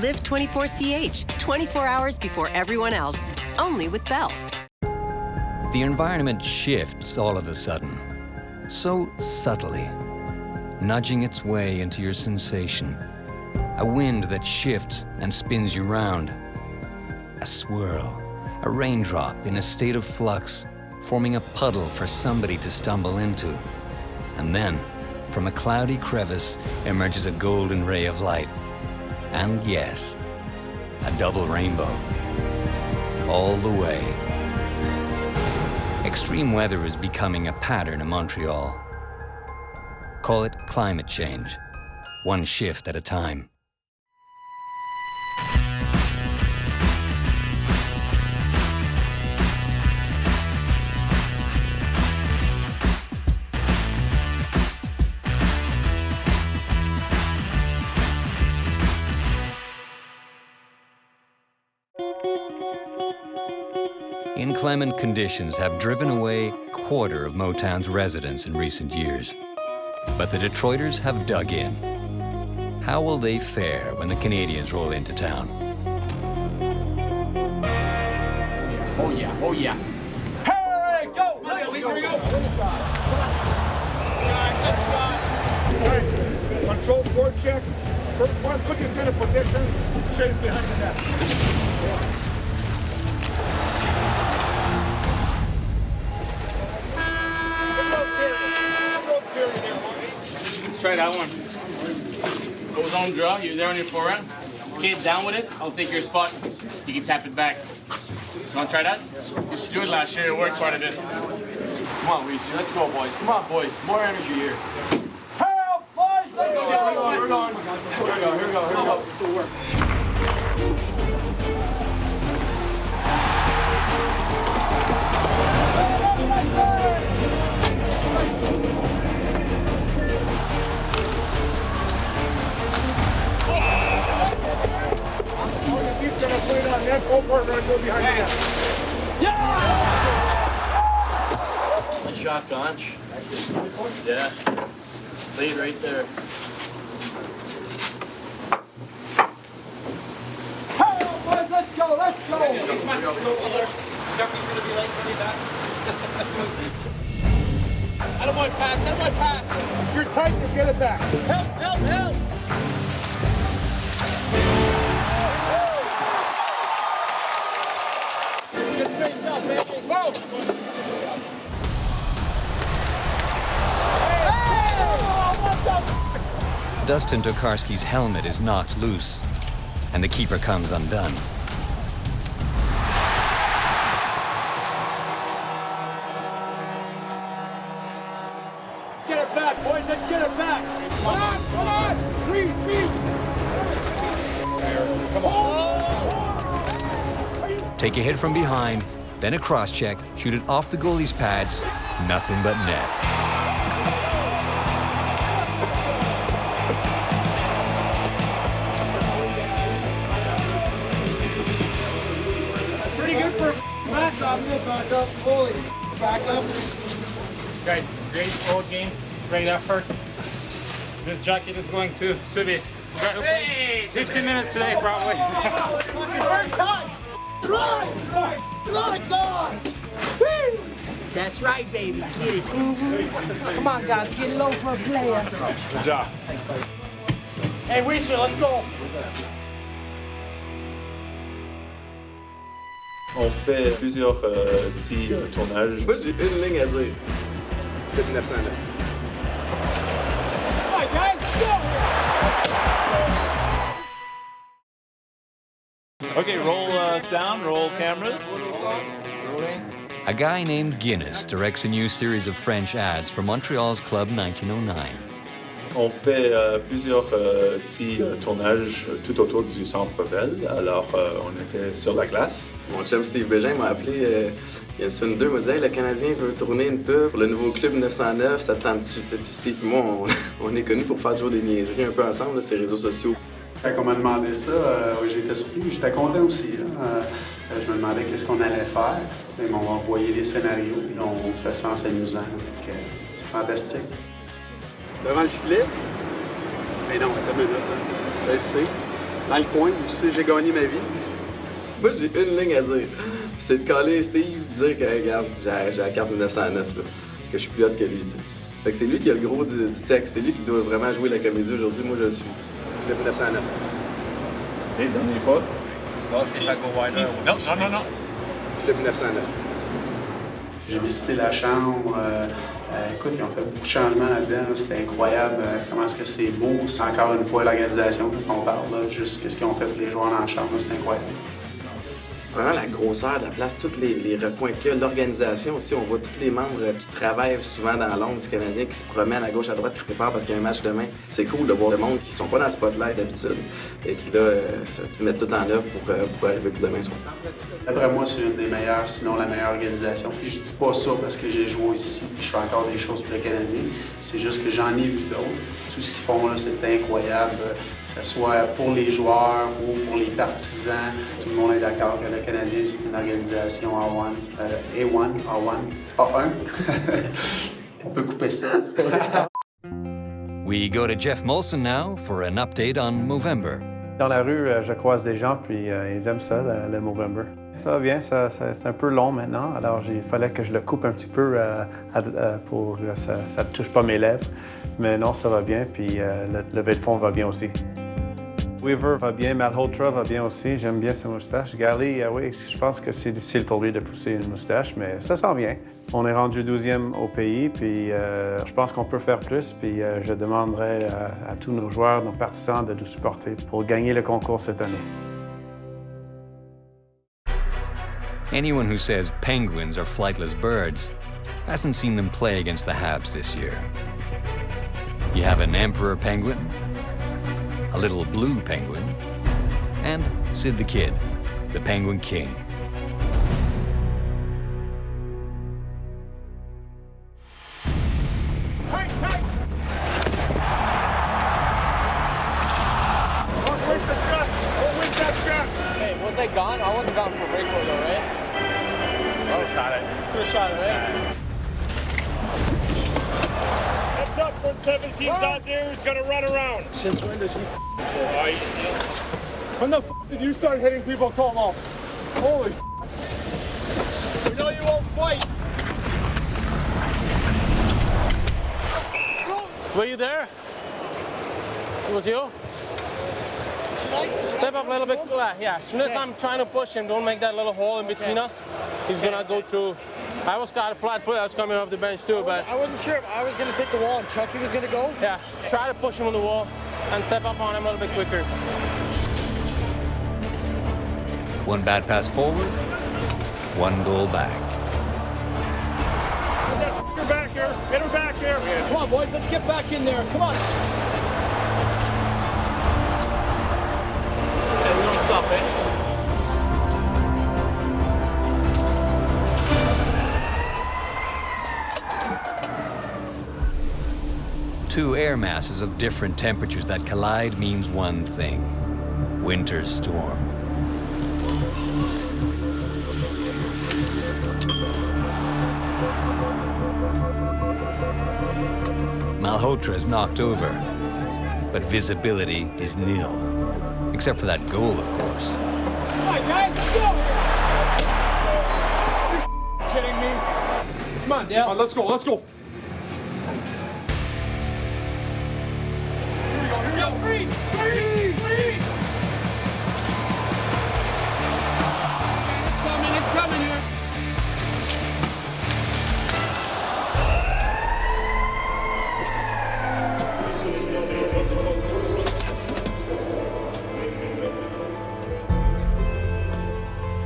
Live 24CH, 24 hours before everyone else. Only with Bell. The environment shifts all of a sudden, so subtly, nudging its way into your sensation. A wind that shifts and spins you round. A swirl, a raindrop in a state of flux, forming a puddle for somebody to stumble into. And then, from a cloudy crevice emerges a golden ray of light. And yes, a double rainbow. All the way. Extreme weather is becoming a pattern in Montreal. Call it climate change, one shift at a time. Inclement conditions have driven away a quarter of Motown's residents in recent years. But the Detroiters have dug in. How will they fare when the Canadiens roll into town? Oh yeah, oh yeah. Hey, go! Let's go! Guys, control forward check. First one, put your center position. Chase behind the net. Let's try that one. Go zone draw, you're there on your forehand. Skate down with it, I'll take your spot. You can tap it back. You wanna try that? Used to do it last year, it worked quite a bit. Come on, Weezy, let's go, boys. Come on, boys, more energy here. Help, boys, let's go! We're going. Here we go. Good work. He's gonna put it on net, go partner, and go behind the net. Yeah! Nice shot, Gonch. Yeah. Lead right there. Hey, boys, let's go, let's go! Attaboy, Patch, You're tight to get it back. Help! Get face up, baby. Whoa! Dustin Tokarski's helmet is knocked loose, and the keeper comes undone. Let's get it back, boys, let's get it back! Come on! 3 feet! Come on! Take a hit from behind, then a cross-check, shoot it off the goalie's pads, nothing but net. Pretty good for a back up, goalie. Back up. Guys, great old game, great effort. This jacket is going to Subi. Hey! 15 minutes today, probably. First time! It's gone! Woo! That's right, baby. Get it. Come on, guys. Get low for a player. Good job. Hey, Weezer, let's go. On fait plusieurs petits tournages. Moi, j'ai une ligne à dire. C'est 909. All right, guys, go! Okay, roll sound, roll cameras. A guy named Guinness directs a new series of French ads for Montreal's Club 1909. On fait plusieurs petits tournages tout autour du Centre Bell. Alors, on était sur la glace. Mon chum Steve Bégin m'a appelé il y a une semaine ou deux, il m'a dit hey, le Canadien veut tourner une pub pour le nouveau club 909, ça te tente-tu? Puis Steve et moi, on est connus pour faire toujours des niaiseries un peu ensemble, là, ces réseaux sociaux. Quand on m'a demandé ça, j'étais surpris, j'étais content aussi. Là. Je me demandais qu'est-ce qu'on allait faire. Ils m'ont envoyé des scénarios, puis on fait ça en s'amusant. C'est fantastique. Devant le filet? Mais non, attends une minute. Là, c'est... dans le coin, tu sais, j'ai gagné ma vie. Moi, j'ai une ligne à dire. Puis c'est de coller Steve, dire que, regarde, j'ai la carte 1909, là, que je suis plus hot que lui, tu sais. Fait que c'est lui qui a le gros du texte. C'est lui qui doit vraiment jouer la comédie aujourd'hui. Moi, je le suis. Club 1909. Hey, dernier faute. Non, non. Club 1909. J'ai visité la chambre. Écoute, ils ont fait beaucoup de changements là-dedans. C'était incroyable comment est-ce que c'est beau. C'est encore une fois l'organisation qu'on parle, là, juste ce qu'ils ont fait pour les joueurs dans la chambre, c'est incroyable. Vraiment la grosseur de la place, tous les recoins qu'il y a, l'organisation aussi, on voit tous les membres qui travaillent souvent dans l'ombre du Canadien, qui se promènent à gauche, à droite, qui préparent parce qu'il y a un match demain. C'est cool de voir le monde qui sont pas dans le spotlight d'habitude et qui là, mettent tout en œuvre pour arriver pour demain soir. D'après moi, c'est une des meilleures, sinon la meilleure organisation. Puis je dis pas ça parce que j'ai joué ici puis je fais encore des choses pour le Canadien. C'est juste que j'en ai vu d'autres. Tout ce qu'ils font là, c'est incroyable. Que ce soit pour les joueurs ou pour les partisans. Tout le monde est d'accord que le Canadien, c'est une organisation A1. On peut couper ça. We go to Jeff Molson now for an update on Movember. Dans la rue, je croise des gens, puis ils aiment ça, le Movember. Ça va bien, c'est un peu long maintenant, alors il fallait que je le coupe un petit peu pour que ça ne touche pas mes lèvres. Mais non, ça va bien, puis le levée de fond va bien aussi. Weaver va bien, Malhotra va bien aussi, j'aime bien sa moustache. Gallagher, oui, je pense que c'est difficile pour lui de pousser une moustache, mais ça sent bien. On est rendu 12e au pays, puis je pense qu'on peut faire plus, puis je demanderai à tous nos joueurs, nos partisans de nous supporter pour gagner le concours cette année. Anyone who says penguins are flightless birds hasn't seen them play against the Habs this year. You have an emperor penguin, a little blue penguin, and Sid the Kid, the Penguin King. Tight! Don't waste the shot. Don't waste that shot. Hey, was I gone? I wasn't gone for a break for though, right? Could have shot it. Could have shot it, right? Heads up, 117's out there. He's gonna run around. Since when does he When the f did you start hitting people? Call off. Holy f. We know you won't fight. Were you there? It was you? Step up a little bit. Yeah, as soon as I'm trying to push him, don't make that little hole in between us. He's gonna go through. I was got a flat foot. I was coming off the bench too, but I wasn't sure if I was going to take the wall and Chucky was going to go. yeah, try to push him on the wall and step up on him a little bit quicker. One bad pass forward, one goal back. Get her back here. Get her back here. Come on, boys, let's get back in there. Come on. Hey, we don't stop, eh? Two air masses of different temperatures that collide means one thing: winter storm. Malhotra is knocked over, but visibility is nil. Except for that goal, of course. Come on, guys, let's go. Are you kidding me? Come on, Dale. Let's go. Let's go. Free! It's coming here.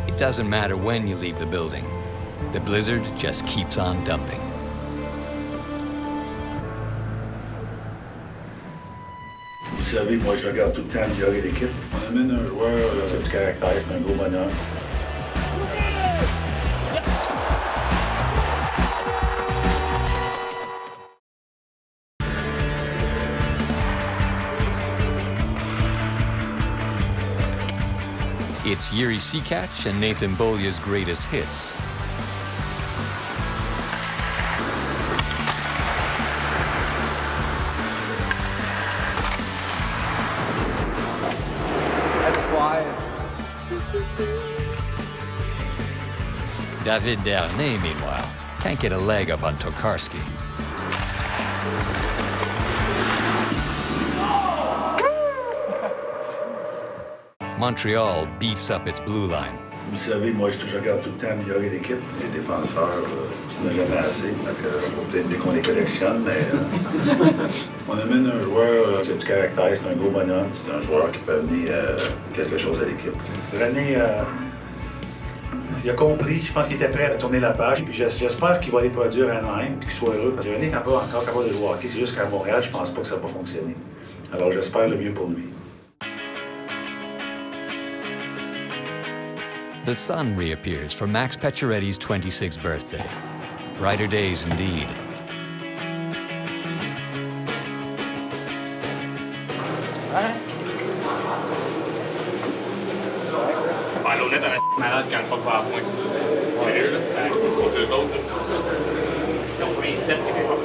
It doesn't matter when you leave the building. The blizzard just keeps on dumping. Vous savez, moi, je regarde tout le temps améliorer l'équipe. On amène un joueur qui a du caractère, c'est un gros bonheur. It's Yuri Sekach and Nathan Beaulieu's greatest hits. David Dernay, meanwhile, can't get a leg up on Tokarski. Montreal beefs up its blue line. Vous savez, moi, je regarde tout le temps améliorer l'équipe. Les défenseurs, on n'a jamais assez. Donc, faut peut-être dire qu'on les collectionne, mais on amène un joueur qui a du caractère, c'est un gros bonhomme. C'est un joueur qui peut amener quelque chose à l'équipe. René, il a compris, je pense qu'il était prêt à tourner la page. Puis j'espère qu'il va aller produire à Anaheim et qu'il soit heureux. Parce que René n'est pas encore capable de jouer au hockey. C'est juste qu'à Montréal, je pense pas que ça va fonctionner. Alors j'espère le mieux pour lui. The sun reappears for Max Pacioretty's 26th birthday. Brighter days indeed. Faire l'honnête à la malade quand le puck va à point. Sérieux, là, ça contre eux autres. Si on fait un step, il fait pas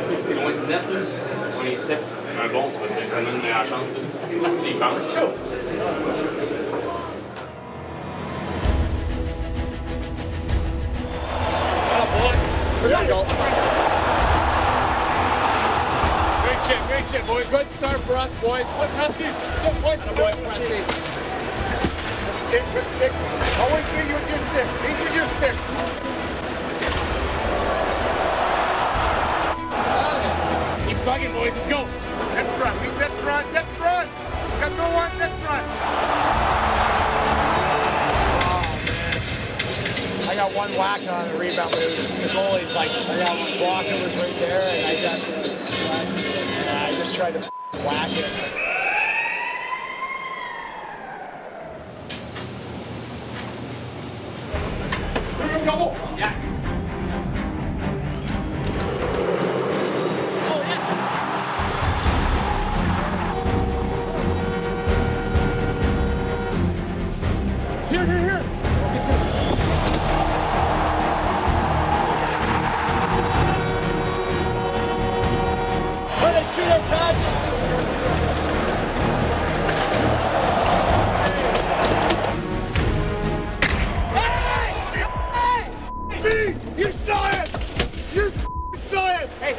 de si t'es loin du net, là, on fait un step, un bon, ça donne une meilleure chance. Il pense chaud. There you go. Great shit, boys. Good start for us, boys. Look, Presty. So close, boy, Presty. Good stick. Always lead with your stick. Lead with your stick. Keep plugging, boys. Let's go. Net front. Lead net front. Net front. Got no one. Net front. I got one whack on the rebound, but it was the goalie's like, I got one block, it was right there, and I just tried to whack it. Double. Yeah. Here. Shooter touch! You saw it! You saw it! Hey,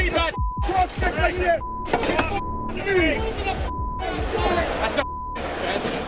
shot! Cross check right there! That's a special.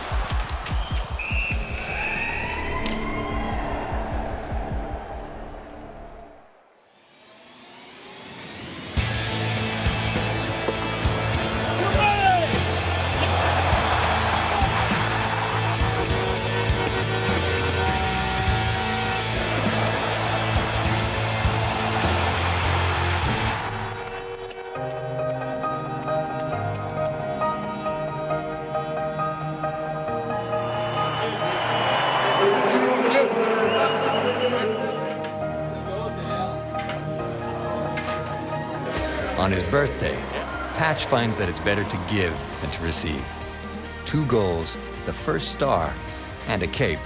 On his birthday, Patch finds that it's better to give than to receive. 2 goals, the first star, and a cape.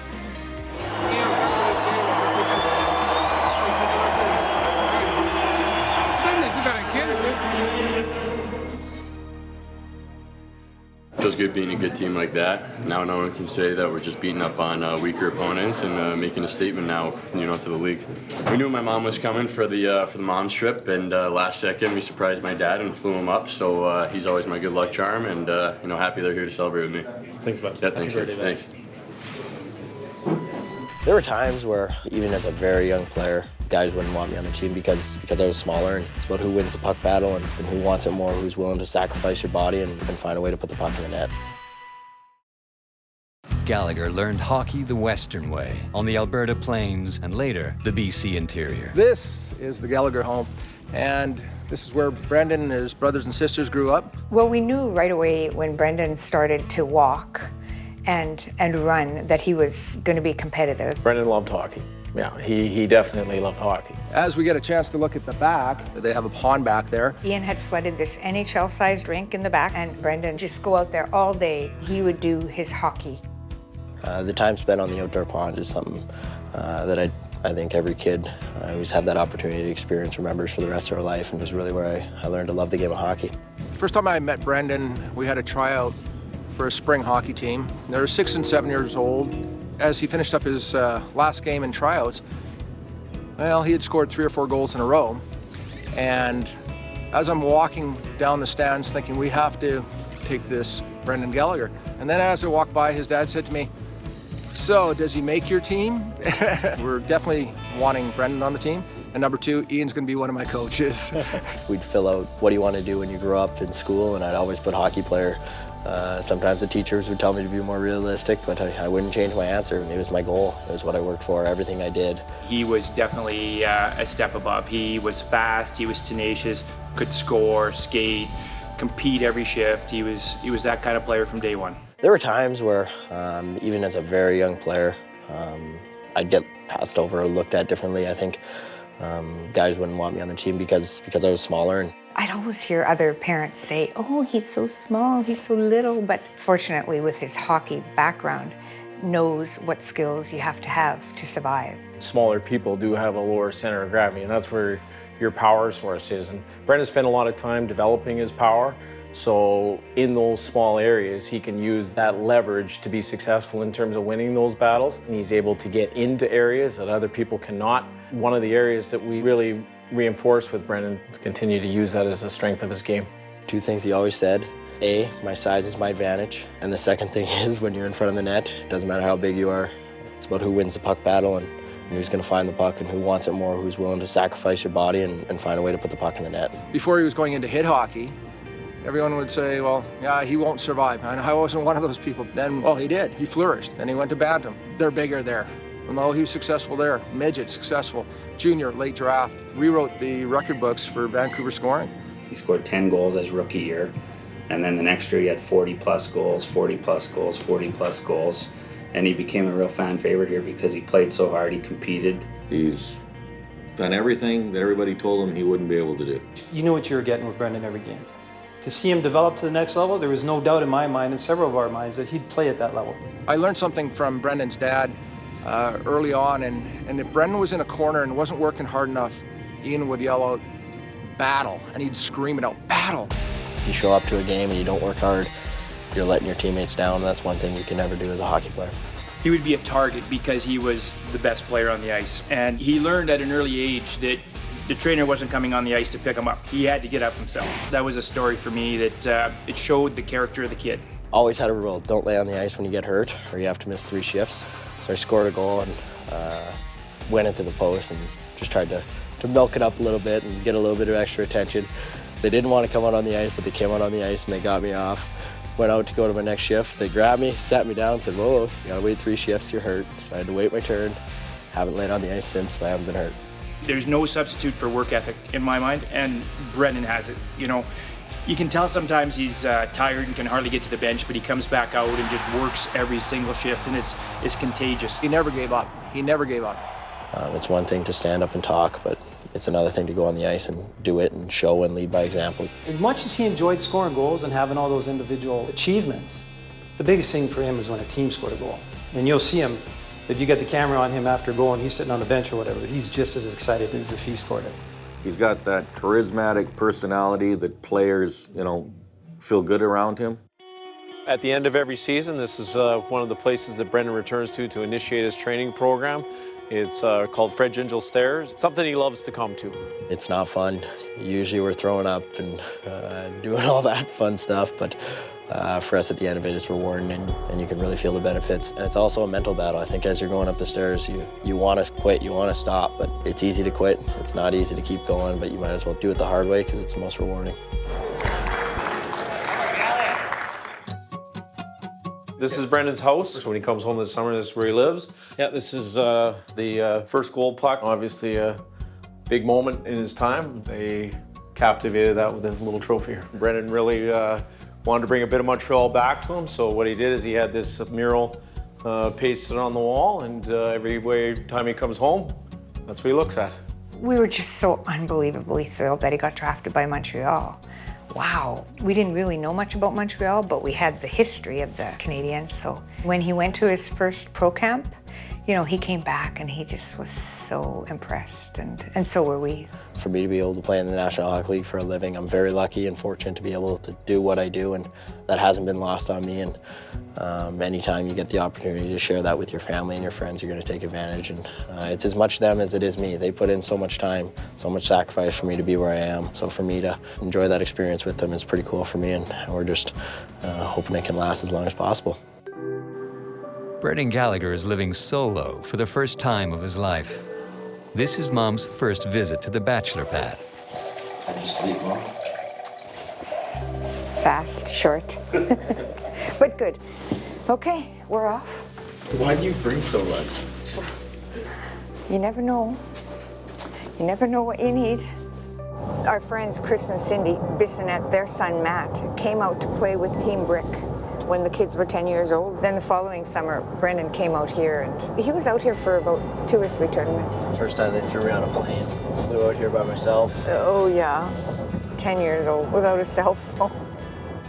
Feels good being a good team like that. Now no one can say that we're just beating up on weaker opponents and making a statement now, to the league. We knew my mom was coming for the mom's trip, and last second we surprised my dad and flew him up. So he's always my good luck charm, and happy they're here to celebrate with me. Thanks, bud. Yeah, thanks. Thanks. There were times where, even as a very young player, guys wouldn't want me on the team because I was smaller, and it's about who wins the puck battle and who wants it more, who's willing to sacrifice your body and find a way to put the puck in the net. Gallagher learned hockey the Western way, on the Alberta Plains and later the BC interior. This is the Gallagher home, and this is where Brendan and his brothers and sisters grew up. Well, we knew right away when Brendan started to walk and run that he was going to be competitive. Brendan loved hockey. Yeah, he definitely loved hockey. As we get a chance to look at the back, they have a pond back there. Ian had flooded this NHL-sized rink in the back, and Brendan just go out there all day. He would do his hockey. The time spent on the outdoor pond is something that I think every kid who's had that opportunity to experience remembers for the rest of their life, and was really where I learned to love the game of hockey. First time I met Brendan, we had a tryout for a spring hockey team. They're 6 and 7 years old. As he finished up his last game in tryouts, well, he had scored 3 or 4 goals in a row. And as I'm walking down the stands thinking, we have to take this Brendan Gallagher. And then as I walked by, his dad said to me, "So, does he make your team?" We're definitely wanting Brendan on the team. And number 2, Ian's gonna be one of my coaches. We'd fill out, what do you want to do when you grow up in school? And I'd always put hockey player. Sometimes the teachers would tell me to be more realistic, but I wouldn't change my answer. It was my goal. It was what I worked for, everything I did. He was definitely a step above. He was fast, he was tenacious, could score, skate, compete every shift. He was that kind of player from day one. There were times where, even as a very young player, I'd get passed over or looked at differently. I think guys wouldn't want me on the team because I was smaller. And I'd always hear other parents say, "Oh, he's so small, he's so little," but fortunately with his hockey background, knows what skills you have to survive. Smaller people do have a lower center of gravity, and that's where your power source is. And Brendan spent a lot of time developing his power, so in those small areas, he can use that leverage to be successful in terms of winning those battles. And he's able to get into areas that other people cannot. One of the areas that we really reinforce with Brendan to continue to use that as the strength of his game. 2 things he always said. A, my size is my advantage. And the second thing is, when you're in front of the net, it doesn't matter how big you are. It's about who wins the puck battle and who's going to find the puck and who wants it more, who's willing to sacrifice your body and find a way to put the puck in the net. Before he was going into hit hockey, everyone would say, well, yeah, he won't survive. And I wasn't one of those people. Then, well, he did. He flourished. Then he went to Bantam. They're bigger there. Well, he was successful there. Midget, successful. Junior, late draft. Rewrote the record books for Vancouver scoring. He scored 10 goals as rookie year. And then the next year he had 40-plus goals, 40-plus goals, 40-plus goals. And he became a real fan favorite here because he played so hard, he competed. He's done everything that everybody told him he wouldn't be able to do. You knew what you were getting with Brendan every game. To see him develop to the next level, there was no doubt in my mind and several of our minds that he'd play at that level. I learned something from Brendan's dad early on, and if Brendan was in a corner and wasn't working hard enough, Ian would yell out, "Battle," and he'd scream it out, "Battle!" If you show up to a game and you don't work hard, you're letting your teammates down. That's one thing you can never do as a hockey player. He would be a target because he was the best player on the ice. And he learned at an early age that the trainer wasn't coming on the ice to pick him up. He had to get up himself. That was a story for me that it showed the character of the kid. Always had a rule, don't lay on the ice when you get hurt or you have to miss 3 shifts. So I scored a goal and went into the post and just tried to milk it up a little bit and get a little bit of extra attention. They didn't want to come out on the ice, but they came out on the ice and they got me off. Went out to go to my next shift. They grabbed me, sat me down, said, "Whoa, you gotta wait 3 shifts, you're hurt." So I had to wait my turn. Haven't laid on the ice since, but I haven't been hurt. There's no substitute for work ethic in my mind, and Brendan has it. You know, you can tell sometimes he's tired and can hardly get to the bench, but he comes back out and just works every single shift, and it's contagious. He never gave up. He never gave up. It's one thing to stand up and talk, but it's another thing to go on the ice and do it and show and lead by example. As much as he enjoyed scoring goals and having all those individual achievements, the biggest thing for him is when a team scored a goal. And you'll see him, if you get the camera on him after a goal and he's sitting on the bench or whatever, he's just as excited as if he scored it. He's got that charismatic personality that players, feel good around him. At the end of every season, this is one of the places that Brendan returns to initiate his training program. It's called Fred Gingell Stairs, something he loves to come to. It's not fun. Usually we're throwing up and doing all that fun stuff, but for us at the end of it, it's rewarding and you can really feel the benefits. And it's also a mental battle. I think as you're going up the stairs, you want to quit, you want to stop, but it's easy to quit. It's not easy to keep going, but you might as well do it the hard way because it's the most rewarding. This is Brendan's house. So when he comes home this summer, this is where he lives. Yeah, this is the first gold puck. Obviously a big moment in his time. They captivated that with a little trophy here. Brendan really wanted to bring a bit of Montreal back to him, so what he did is he had this mural pasted on the wall, and every time he comes home, that's what he looks at. We were just so unbelievably thrilled that he got drafted by Montreal. Wow, we didn't really know much about Montreal, but we had the history of the Canadiens. So when he went to his first pro camp, You know, he came back and he just was so impressed, and so were we. For me to be able to play in the National Hockey League for a living, I'm very lucky and fortunate to be able to do what I do, and that hasn't been lost on me. And anytime you get the opportunity to share that with your family and your friends, you're going to take advantage. And it's as much them as it is me. They put in so much time, so much sacrifice for me to be where I am. So for me to enjoy that experience with them is pretty cool for me, and we're just hoping it can last as long as possible. Brendan Gallagher is living solo for the first time of his life. This is Mom's first visit to the bachelor pad. How did you sleep, Mom? Fast, short, but good. Okay, we're off. Why do you bring so much? You never know. You never know what you need. Our friends Chris and Cindy Bissonnette, their son Matt, came out to play with Team Brick when the kids were 10 years old. Then the following summer, Brendan came out here, and he was out here for about 2 or 3 tournaments. First time they threw me on a plane. Flew out here by myself. Oh yeah, 10 years old without a cell phone.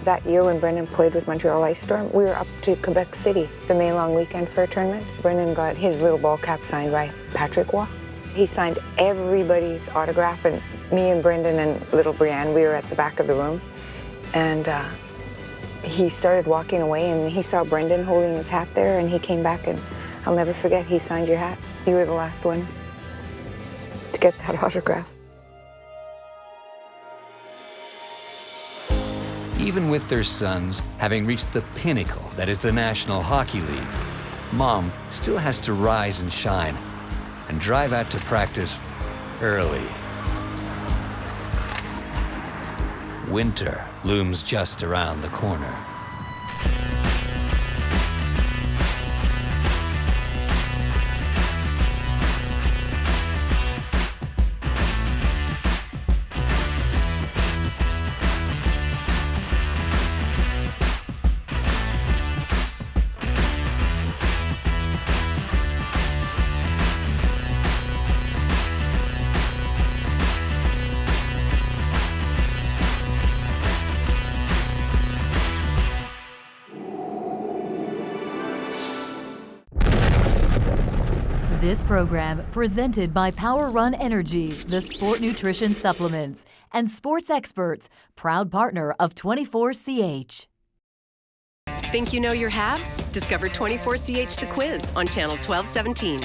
That year when Brendan played with Montreal Ice Storm, we were up to Quebec City, the May long weekend for a tournament. Brendan got his little ball cap signed by Patrick Waugh. He signed everybody's autograph, and me and Brendan and little Brianne, we were at the back of the room. And he started walking away, and he saw Brendan holding his hat there, and he came back, and I'll never forget, he signed your hat. You were the last one to get that autograph. Even with their sons having reached the pinnacle that is the National Hockey League, Mom still has to rise and shine and drive out to practice early. Winter looms just around the corner. This program presented by Power Run Energy, the sport nutrition supplements, and Sports Experts, proud partner of 24CH. Think you know your Habs? Discover 24CH The Quiz on Channel 1217.